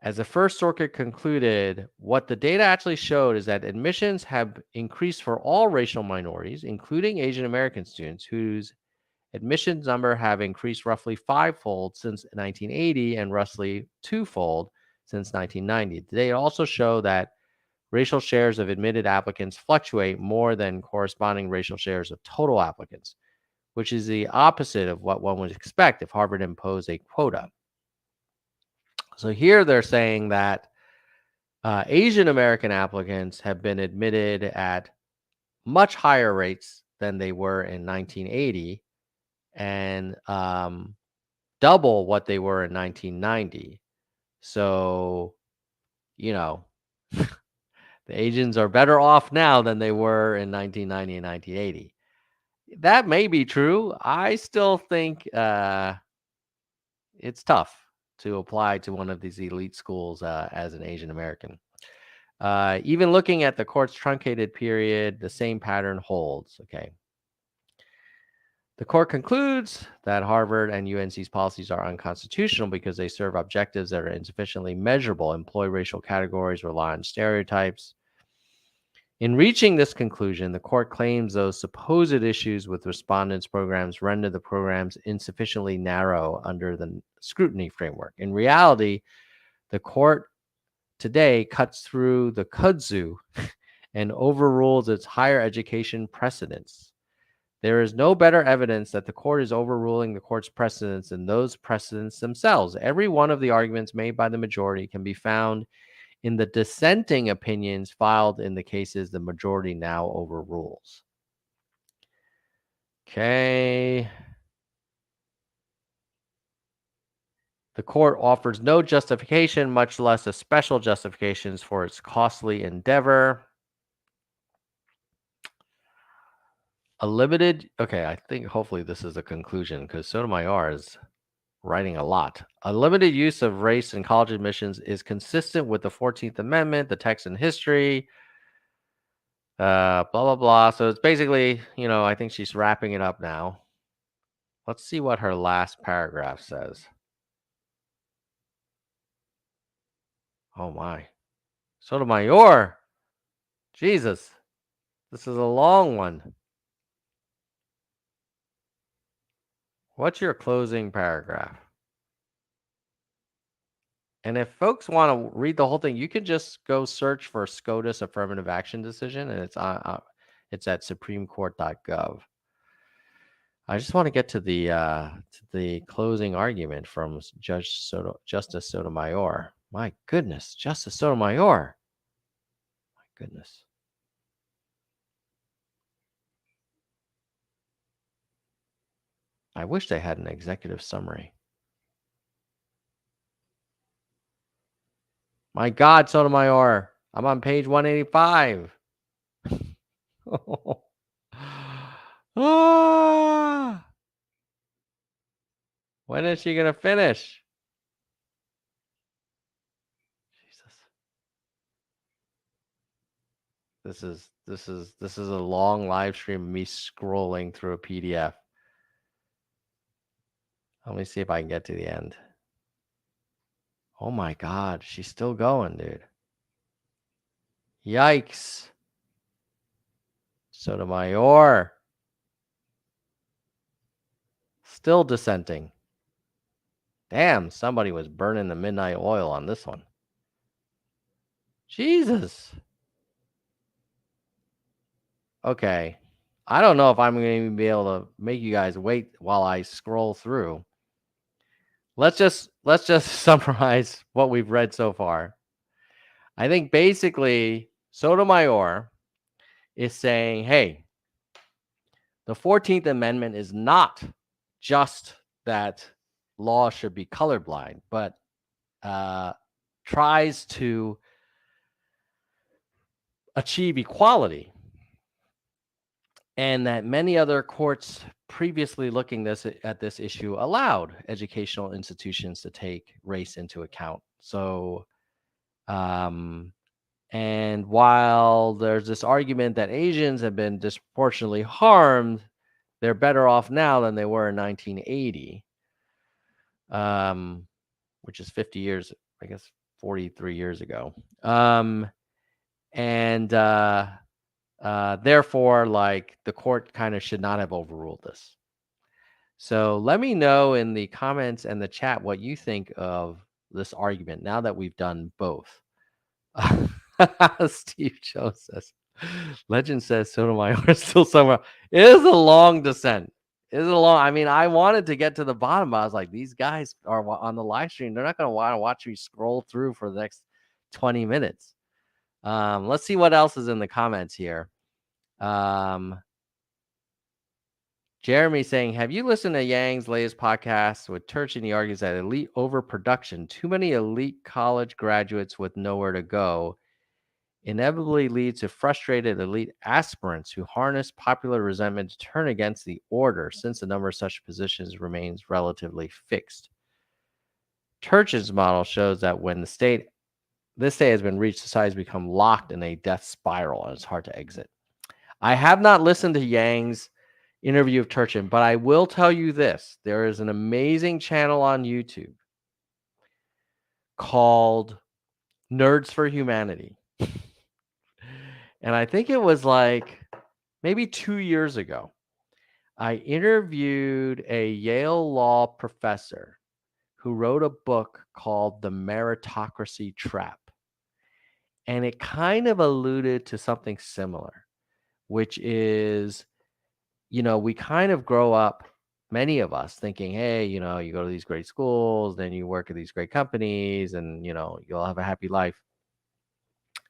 As the First Circuit concluded, what the data actually showed is that admissions have increased for all racial minorities, including Asian American students, whose admissions number have increased roughly fivefold since 1980 and roughly twofold since 1990. The data also show that racial shares of admitted applicants fluctuate more than corresponding racial shares of total applicants, which is the opposite of what one would expect if Harvard imposed a quota. So here they're saying that Asian American applicants have been admitted at much higher rates than they were in 1980 and double what they were in 1990. So, the Asians are better off now than they were in 1990 and 1980. That may be true. I still think it's tough to apply to one of these elite schools as an Asian American. Even looking at the court's truncated period, the same pattern holds. Okay. The court concludes that Harvard and UNC's policies are unconstitutional because they serve objectives that are insufficiently measurable, employ racial categories, rely on stereotypes. In reaching this conclusion, the court claims those supposed issues with respondents' programs render the programs insufficiently narrow under the scrutiny framework. In reality, the court today cuts through the kudzu and overrules its higher education precedents. There is no better evidence that the court is overruling the court's precedents than those precedents themselves. Every one of the arguments made by the majority can be found in the dissenting opinions filed in the cases the majority now overrules. Okay. The court offers no justification, much less a special justifications for its costly endeavor. I think hopefully this is a conclusion because Sotomayor is writing a lot. A limited use of race in college admissions is consistent with the 14th Amendment, the text and history, blah, blah, blah. So it's basically, I think she's wrapping it up now. Let's see what her last paragraph says. Oh my. Sotomayor. Jesus. This is a long one. What's your closing paragraph? And if folks want to read the whole thing, you can just go search for SCOTUS affirmative action decision, and it's at supremecourt.gov. I just want to get to the closing argument from Justice Sotomayor. My goodness, Justice Sotomayor. My goodness. I wish they had an executive summary. My God, Sotomayor, I'm on page 185. When is she gonna finish? Jesus. This is a long live stream of me scrolling through a PDF. Let me see if I can get to the end. Oh my God, she's still going, dude. Yikes. Sotomayor. Still dissenting. Damn, somebody was burning the midnight oil on this one. Jesus. Okay. I don't know if I'm going to be able to make you guys wait while I scroll through. Let's just summarize what we've read so far. I think basically Sotomayor is saying, hey, the 14th Amendment is not just that law should be colorblind, but tries to achieve equality. And that many other courts previously looking at this issue allowed educational institutions to take race into account. So, and while there's this argument that Asians have been disproportionately harmed, they're better off now than they were in 1980, which is 50 years, I guess 43 years ago. And therefore, like, the court kind of should not have overruled this. So let me know in the comments and the chat what you think of this argument now that we've done both. Steve Jones says, Legend says Sotomayor is still somewhere. It is a long descent. It is a long. I mean, I wanted to get to the bottom, but I was like, these guys are on the live stream. They're not going to want to watch me scroll through for the next 20 minutes. Let's see what else is in the comments here. Jeremy saying, have you listened to Yang's latest podcast with Turchin? He argues that elite overproduction, too many elite college graduates with nowhere to go, inevitably leads to frustrated elite aspirants who harness popular resentment to turn against the order, since the number of such positions remains relatively fixed. Turchin's model shows that when this state has been reached, society has become locked in a death spiral and it's hard to exit. I have not listened to Yang's interview of Turchin, but I will tell you this. There is an amazing channel on YouTube called Nerds for Humanity. And I think it was like maybe 2 years ago. I interviewed a Yale law professor who wrote a book called The Meritocracy Trap. And it kind of alluded to something similar, which is, we kind of grow up, many of us, thinking, hey, you go to these great schools, then you work at these great companies, and, you'll have a happy life.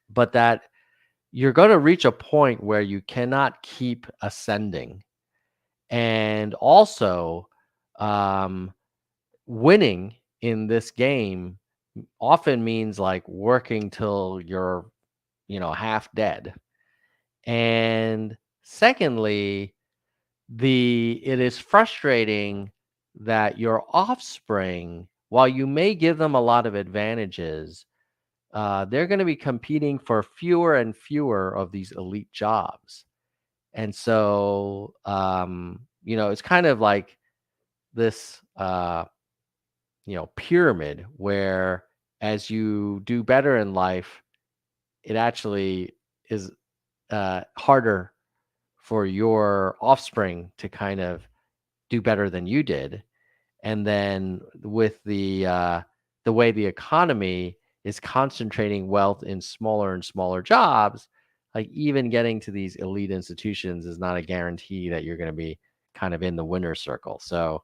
But that you're going to reach a point where you cannot keep ascending. And also, winning in this game often means like working till you're, half dead. And secondly, it is frustrating that your offspring, while you may give them a lot of advantages, they're going to be competing for fewer and fewer of these elite jobs. And so, it's kind of like this, pyramid where as you do better in life, it actually is harder for your offspring to kind of do better than you did. And then with the way the economy is concentrating wealth in smaller and smaller jobs, like even getting to these elite institutions is not a guarantee that you're going to be kind of in the winner's circle. So,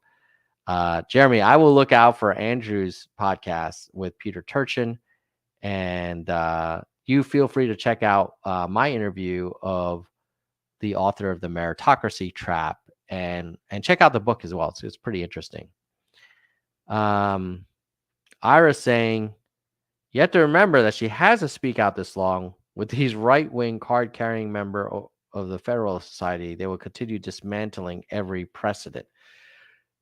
Jeremy, I will look out for Andrew's podcast with Peter Turchin, and you feel free to check out my interview of the author of The Meritocracy Trap, and check out the book as well. It's pretty interesting. Ira saying, you have to remember that she has to speak out this long. With these right-wing card-carrying member of the Federalist Society, they will continue dismantling every precedent.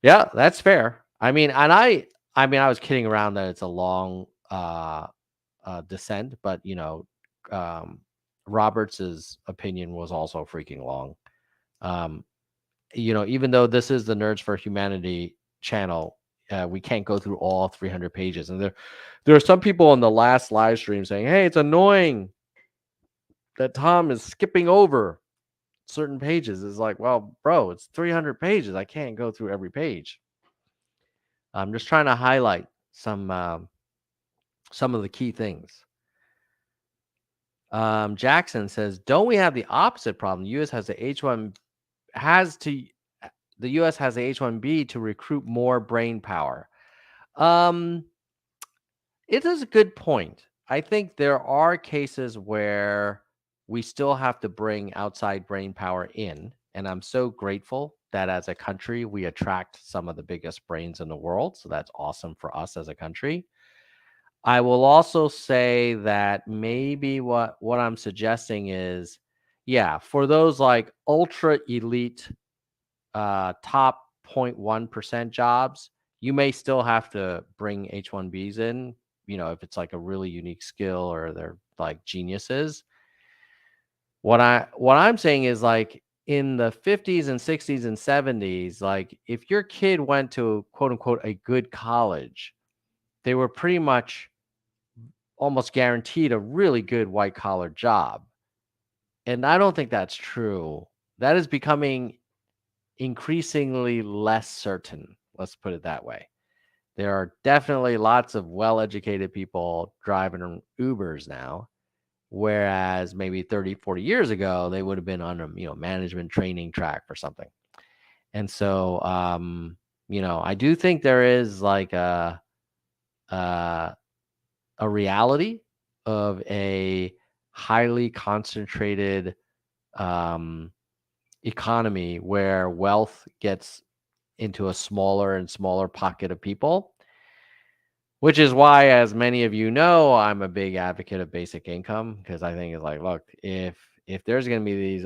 Yeah, that's fair. I mean, I was kidding around that it's a long dissent, but Roberts's opinion was also freaking long. Even though this is the Nerds for Humanity channel, we can't go through all 300 pages. And there are some people on the last live stream saying, hey, it's annoying that Tom is skipping over certain pages. It's like, well, bro, it's 300 pages. I can't go through every page. I'm just trying to highlight some of the key things. Jackson says, don't we have the opposite problem? The U.S. has the H-1B to recruit more brain power. It is a good point. I think there are cases where we still have to bring outside brain power in. And I'm so grateful that as a country, we attract some of the biggest brains in the world. So that's awesome for us as a country. I will also say that maybe what I'm suggesting is, yeah, for those like ultra elite top 0.1% jobs, you may still have to bring H-1Bs in, if it's like a really unique skill or they're like geniuses. What I'm saying is, like, in the 50s and 60s and 70s, like if your kid went to quote unquote a good college, they were pretty much almost guaranteed a really good white collar job. And I don't think that's true. That is becoming increasingly less certain. Let's put it that way. There are definitely lots of well-educated people driving Ubers now, whereas maybe 30, 40 years ago, they would have been on a, management training track for something. And so, I do think there is like a reality of a highly concentrated um, economy where wealth gets into a smaller and smaller pocket of people, which is why, as many of you know, I'm a big advocate of basic income, because I think it's like, look, if there's going to be these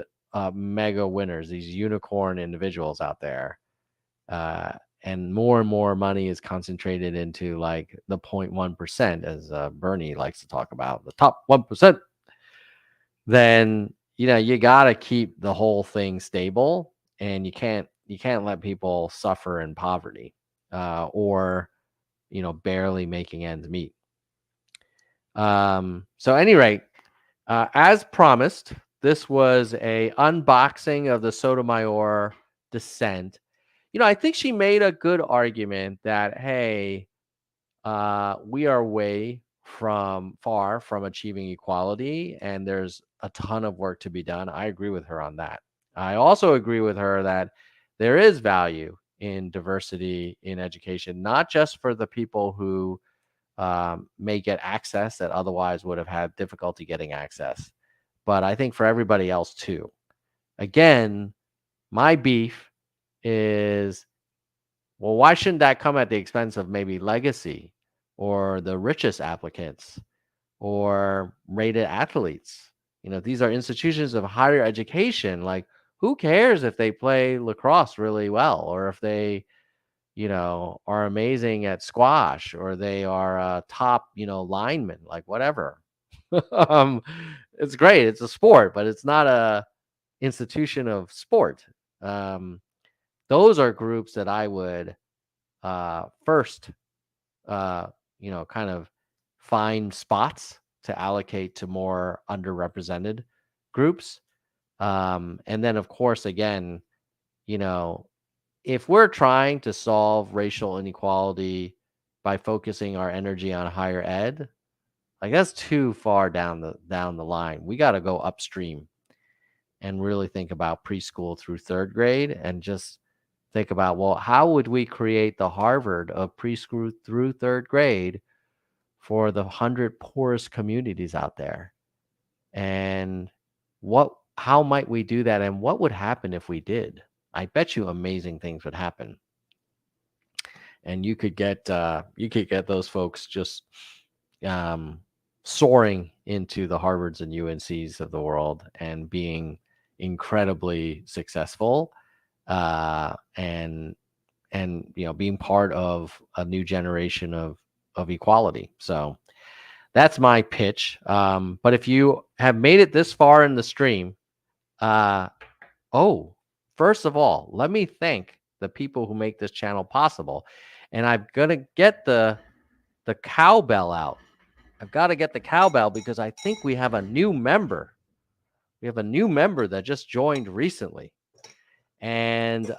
mega winners, these unicorn individuals out there, uh, and more money is concentrated into like the 0.1%, as Bernie likes to talk about, the top 1%, then you got to keep the whole thing stable, and you can't let people suffer in poverty, or barely making ends meet. So at any rate, as promised, this was a unboxing of the Sotomayor dissent. I think she made a good argument that, hey, we are far from achieving equality, and there's a ton of work to be done. I agree with her on that. I also agree with her that there is value in diversity in education, not just for the people who may get access that otherwise would have had difficulty getting access, but I think for everybody else too. Again, my beef is, well, why shouldn't that come at the expense of maybe legacy or the richest applicants or rated athletes? These are institutions of higher education. Like, who cares if they play lacrosse really well, or if they, are amazing at squash, or they are a top, lineman, like whatever. um, it's great. It's a sport, but it's not a institution of sport. Um, those are groups that I would first, kind of find spots to allocate to more underrepresented groups. And then, of course, again, you know, if we're trying to solve racial inequality by focusing our energy on higher ed, like that's too far down the line. We got to go upstream and really think about preschool through third grade, and just think about, well, how would we create the Harvard of preschool through third grade for the 100 poorest communities out there? And how might we do that? And what would happen if we did? I bet you amazing things would happen. And you could get those folks just soaring into the Harvards and UNCs of the world and being incredibly successful, and being part of a new generation of equality. So that's my pitch. But if you have made it this far in the stream, first of all, let me thank the people who make this channel possible. And I'm gonna get the cowbell out. I've got to get the cowbell because I think we have a new member. We have a new member that just joined recently. And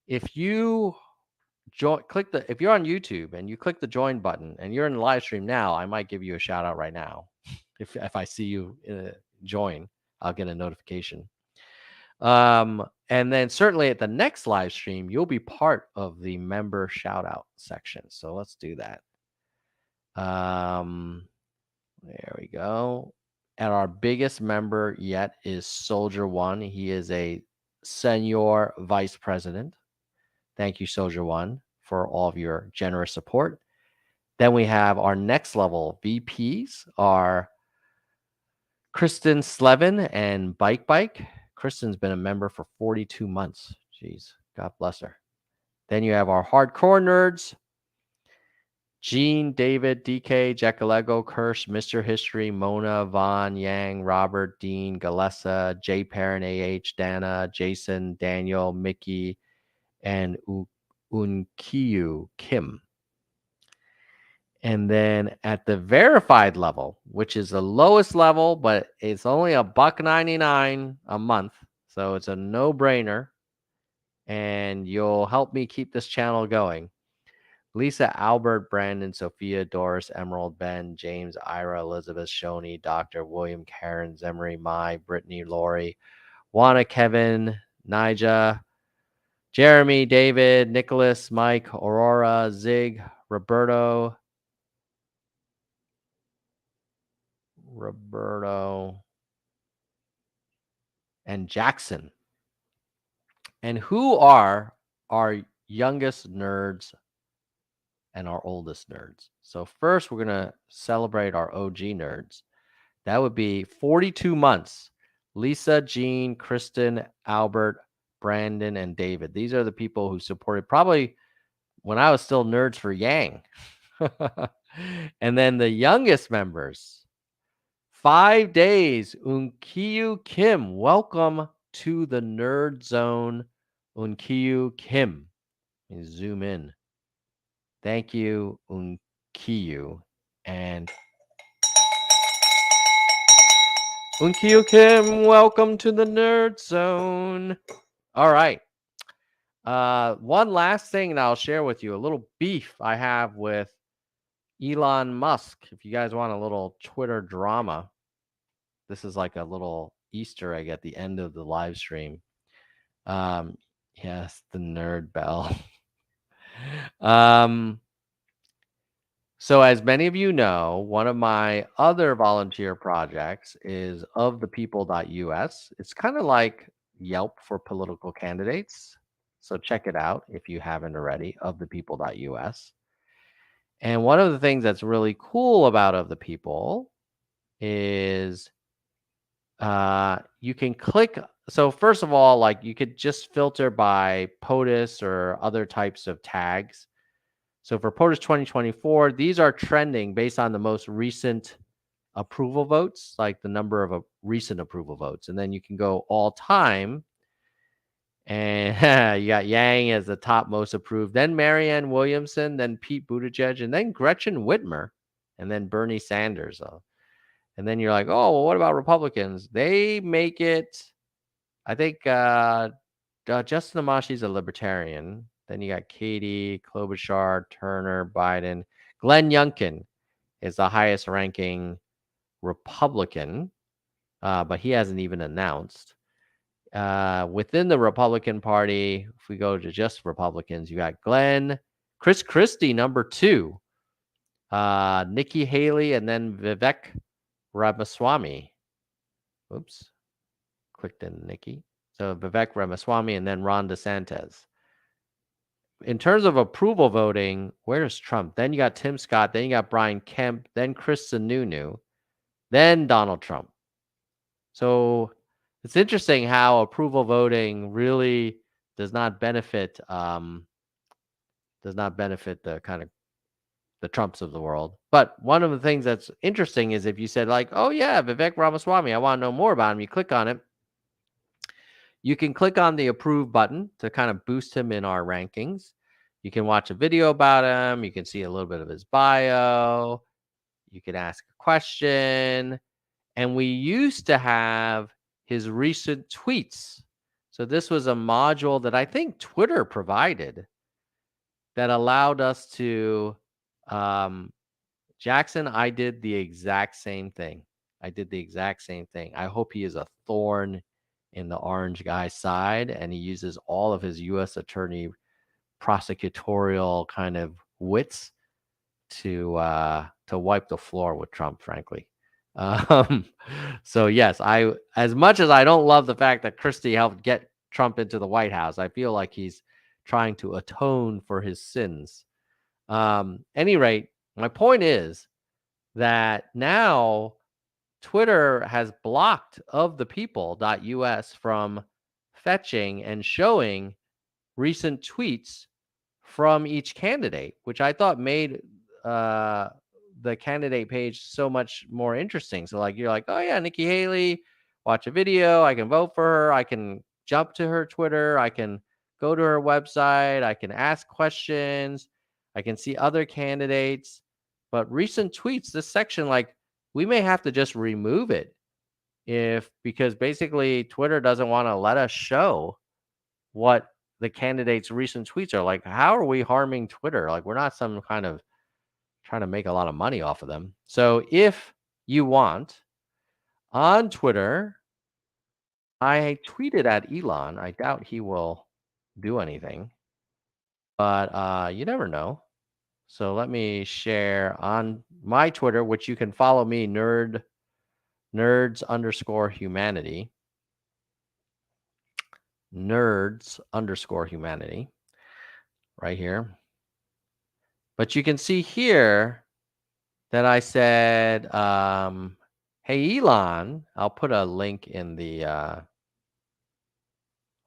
if you if you're on YouTube and you click the join button and you're in the live stream now, I might give you a shout out right now. If I see you join, I'll get a notification. And then certainly at the next live stream, you'll be part of the member shout out section. So let's do that. There we go. And our biggest member yet is Soldier One. He is a senior vice president. Thank you, Soldier One, for all of your generous support. Then we have our next level VPs are Kristen Slevin and Bike. Kristen's been a member for 42 months. Jeez, God bless her. Then you have our hardcore nerds, Gene, David, DK, Jackalego, Kirsch, Mr. History, Mona, Vaughn, Yang, Robert, Dean, Galessa, J. Parent, AH, Dana, Jason, Daniel, Mickey, and Unkiyu Kim. And then at the verified level, which is the lowest level, but it's only $1.99 a month. So it's a no-brainer. And you'll help me keep this channel going. Lisa, Albert, Brandon, Sophia, Doris, Emerald, Ben, James, Ira, Elizabeth, Shoni, Dr. William, Karen, Zemery, Mai, Brittany, Lori, Juana, Kevin, Nija, Jeremy, David, Nicholas, Mike, Aurora, Zig, Roberto, and Jackson. And who are our youngest nerds and our oldest nerds? So first, we're going to celebrate our OG nerds. That would be 42 months. Lisa, Jean, Kristen, Albert, Brandon, and David. These are the people who supported probably when I was still nerds for Yang. And then the youngest members, 5 days, Unkiyu Kim. Welcome to the Nerd Zone, Unkiyu Kim. Let me zoom in. Thank you, Unkiyu. And Unkiyu Kim, welcome to the Nerd Zone. All right. One last thing that I'll share with you, a little beef I have with Elon Musk. If you guys want a little Twitter drama, this is like a little Easter egg at the end of the live stream. Yes, the nerd bell. So as many of you know, one of my other volunteer projects is ofthepeople.us. It's kind of like Yelp for political candidates. So check it out if you haven't already, ofthepeople.us. And one of the things that's really cool about Of the People is you can click. So first of all, like you could just filter by POTUS or other types of tags. So for POTUS 2024, these are trending based on the most recent approval votes, like the number of recent approval votes. And then you can go all time. And you got Yang as the top most approved, then Marianne Williamson, then Pete Buttigieg, and then Gretchen Whitmer, and then Bernie Sanders. And then you're like, oh, well, what about Republicans? They make it, I think Justin Amashi's a libertarian. Then you got Katie, Klobuchar, Turner, Biden. Glenn Youngkin is the highest ranking Republican, but he hasn't even announced. Within the Republican Party, if we go to just Republicans, you got Glenn, Chris Christie, number 2, Nikki Haley, and then Vivek Ramaswamy. Oops, clicked in Nikki. So Vivek Ramaswamy and then Ron DeSantis. In terms of approval voting, where's Trump? Then you got Tim Scott, then you got Brian Kemp, then Chris Sununu, then Donald Trump. So it's interesting how approval voting really does not benefit the kind of the Trumps of the world. But one of the things that's interesting is if you said like, oh yeah, Vivek Ramaswamy, I want to know more about him. You click on it. You can click on the approve button to kind of boost him in our rankings. You can watch a video about him. You can see a little bit of his bio. You can ask a question. And we used to have his recent tweets. So this was a module that I think Twitter provided that allowed us to, Jackson, I did the exact same thing. I hope he is a thorn in the orange guy's side and he uses all of his U.S. attorney prosecutorial kind of wits to wipe the floor with Trump, frankly. So yes, as much as I don't love the fact that Christie helped get Trump into the White House, I feel like he's trying to atone for his sins. Any rate, my point is that now Twitter has blocked ofthepeople.us from fetching and showing recent tweets from each candidate, which I thought made the candidate page so much more interesting. So like you're like, oh yeah, Nikki Haley, watch a video, I can vote for her, I can jump to her Twitter, I can go to her website, I can ask questions, I can see other candidates. But recent tweets, this section, like, we may have to just remove it because basically Twitter doesn't want to let us show what the candidates' recent tweets are. Like, how are we harming Twitter? Like, we're not some kind of trying to make a lot of money off of them. So if you want, on Twitter, I tweeted at Elon. I doubt he will do anything, but you never know. So let me share on my Twitter, which you can follow me, nerds_humanity. Nerds_humanity right here. But you can see here that I said, hey, Elon, I'll put a link in the,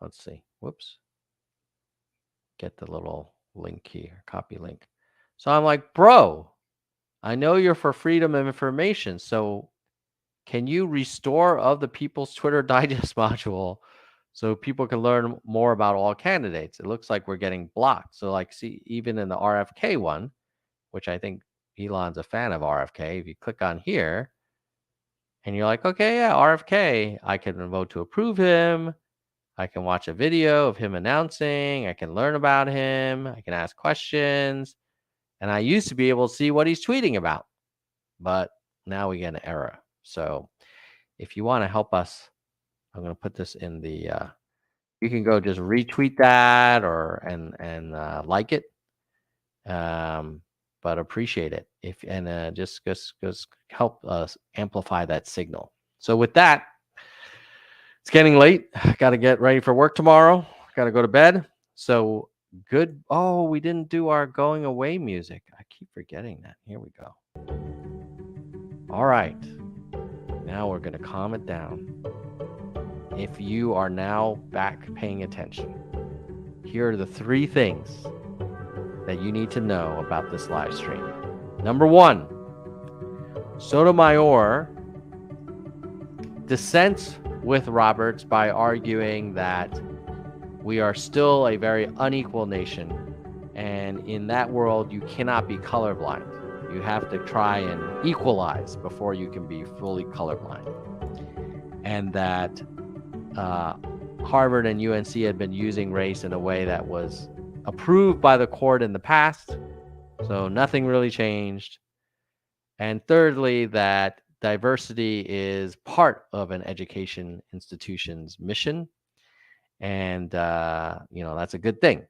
let's see, whoops. Get the little link here, copy link. So I'm like, bro, I know you're for freedom of information. So can you restore of the People's Twitter Digest module so people can learn more about all candidates? It looks like we're getting blocked. So like, see, even in the RFK one, which I think Elon's a fan of RFK, if you click on here and you're like, okay, yeah, RFK, I can vote to approve him. I can watch a video of him announcing. I can learn about him. I can ask questions. And I used to be able to see what he's tweeting about, but now we get an error. So if you want to help us, I'm going to put this in the, you can go just retweet that and like it. But appreciate it and just help us amplify that signal. So with that, it's getting late. Got to get ready for work tomorrow. Got to go to bed. So good. Oh, we didn't do our going away music. I keep forgetting that. Here we go. All right. Now we're going to calm it down. If you are now back paying attention, here are the 3 things that you need to know about this live stream. Number 1, Sotomayor dissents with Roberts by arguing that we are still a very unequal nation, and in that world you cannot be colorblind. You have to try and equalize before you can be fully colorblind. And that Harvard and UNC had been using race in a way that was approved by the court in the past, so nothing really changed. And thirdly, that diversity is part of an education institution's mission, and that's a good thing.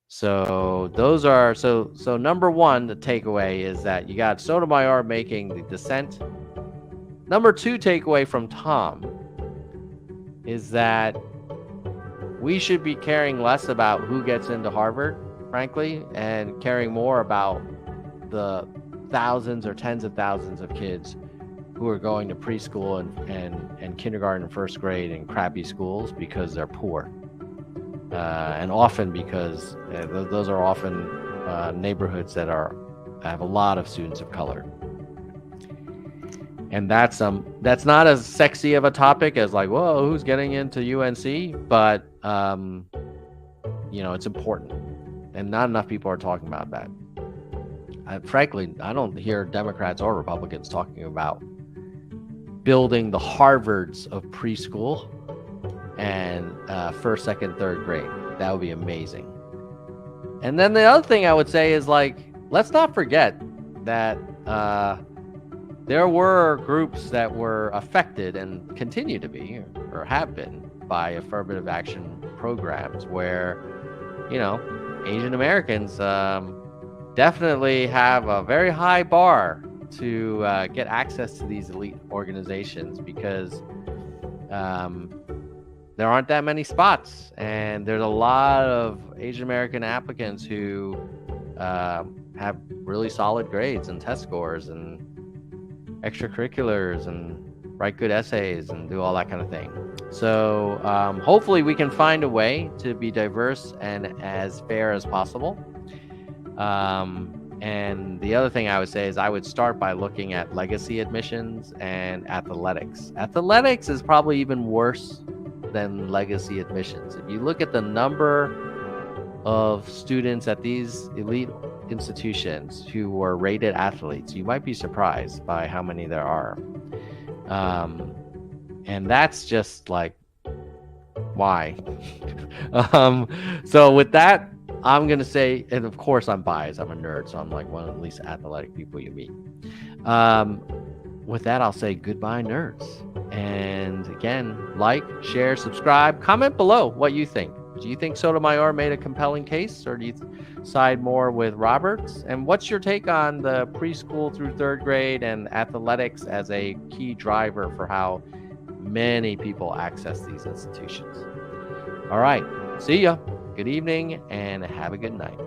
So those are so number 1, the takeaway is that you got Sotomayor making the dissent. Number 2 takeaway from Tom is that we should be caring less about who gets into Harvard, frankly, and caring more about the thousands or tens of thousands of kids who are going to preschool and kindergarten and first grade in crappy schools because they're poor. And often because those are often neighborhoods that have a lot of students of color. And that's not as sexy of a topic as like, whoa, who's getting into UNC? But it's important, and not enough people are talking about that. Frankly, I don't hear Democrats or Republicans talking about building the Harvards of preschool and first, second, third grade. That would be amazing. And then the other thing I would say is, like, let's not forget that there were groups that were affected and continue to be or have been by affirmative action programs where, Asian Americans definitely have a very high bar to get access to these elite organizations because there aren't that many spots, and there's a lot of Asian American applicants who have really solid grades and test scores and extracurriculars and write good essays and do all that kind of thing. So hopefully we can find a way to be diverse and as fair as possible. And the other thing I would say is I would start by looking at legacy admissions and athletics. Athletics is probably even worse than legacy admissions. If you look at the number of students at these elite institutions who were rated athletes. You might be surprised by how many there are. And that's just like, why? So with that, I'm going to say, and of course I'm biased. I'm a nerd, so I'm like one of the least athletic people you meet. With that, I'll say goodbye, nerds. And again, like, share, subscribe, comment below what you think. Do you think Sotomayor made a compelling case, or do you side more with Roberts? And what's your take on the preschool through third grade and athletics as a key driver for how many people access these institutions? All right. See ya. Good evening and have a good night.